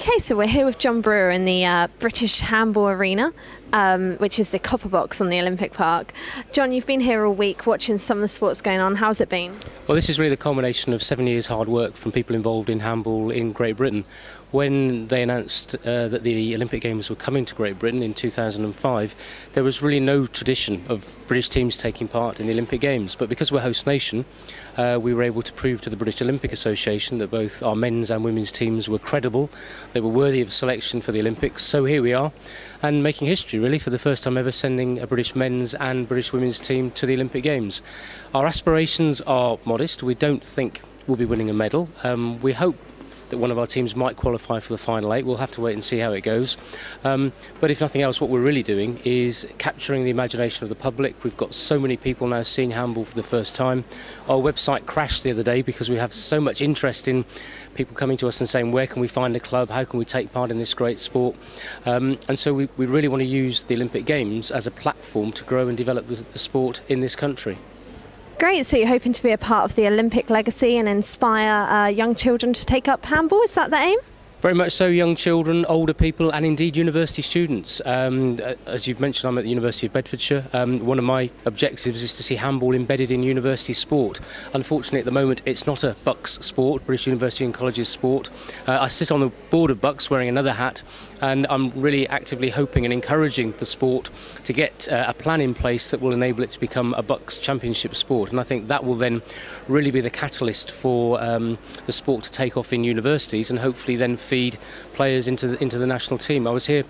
Okay, so we're here with John Brewer in the British Handball Arena, which is the copper box on the Olympic Park. John, you've been here all week watching some of the sports going on. How's it been? Well, this is really the culmination of 7 years' hard work from people involved in handball in Great Britain. When they announced that the Olympic Games were coming to Great Britain in 2005, there was really no tradition of British teams taking part in the Olympic Games. But because we're host nation, we were able to prove to the British Olympic Association that both our men's and women's teams were credible, they were worthy of selection for the Olympics. So here we are, and making history really for the first time ever, sending a British men's and British women's team to the Olympic Games. Our aspirations are modest. We don't think we'll be winning a medal. We hope that one of our teams might qualify for the final eight. We'll have to wait and see how it goes. But if nothing else, what we're really doing is capturing the imagination of the public. We've got so many people now seeing handball for the first time. Our website crashed the other day because we have so much interest in people coming to us and saying, where can we find a club? How can we take part in this great sport? And so we really want to use the Olympic Games as a platform to grow and develop the sport in this country. Great, so you're hoping to be a part of the Olympic legacy and inspire young children to take up handball, is that the aim? Very much so, young children, older people and indeed university students. As you've mentioned, I'm at the University of Bedfordshire. One of my objectives is to see handball embedded in university sport. Unfortunately at the moment it's not a BUCS sport, British University and Colleges sport. I sit on the board of BUCS wearing another hat, and I'm really actively hoping and encouraging the sport to get a plan in place that will enable it to become a BUCS championship sport, and I think that will then really be the catalyst for the sport to take off in universities and hopefully then feed players into the national team. I was here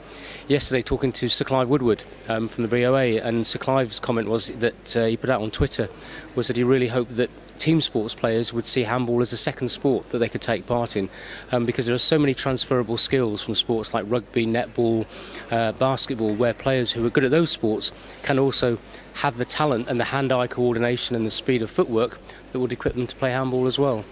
yesterday talking to Sir Clive Woodward from the BOA, and Sir Clive's comment was that he put out on Twitter was that he really hoped that team sports players would see handball as a second sport that they could take part in, because there are so many transferable skills from sports like rugby, netball, basketball, where players who are good at those sports can also have the talent and the hand-eye coordination and the speed of footwork that would equip them to play handball as well.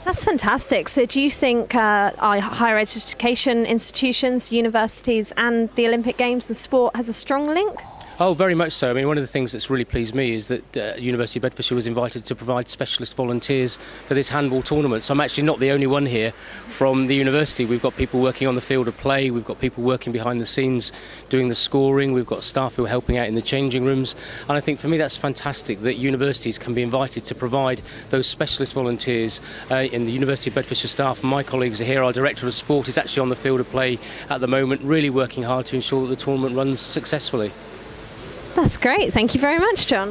That's fantastic. So do you think our higher education institutions, universities and the Olympic Games, the sport, has a strong link? Oh, very much so. I mean, one of the things that's really pleased me is that University of Bedfordshire was invited to provide specialist volunteers for this handball tournament. So I'm actually not the only one here from the university. We've got people working on the field of play, we've got people working behind the scenes doing the scoring, we've got staff who are helping out in the changing rooms. And I think for me that's fantastic that universities can be invited to provide those specialist volunteers. In the University of Bedfordshire staff, my colleagues are here. Our Director of Sport is actually on the field of play at the moment, really working hard to ensure that the tournament runs successfully. That's great. Thank you very much, John.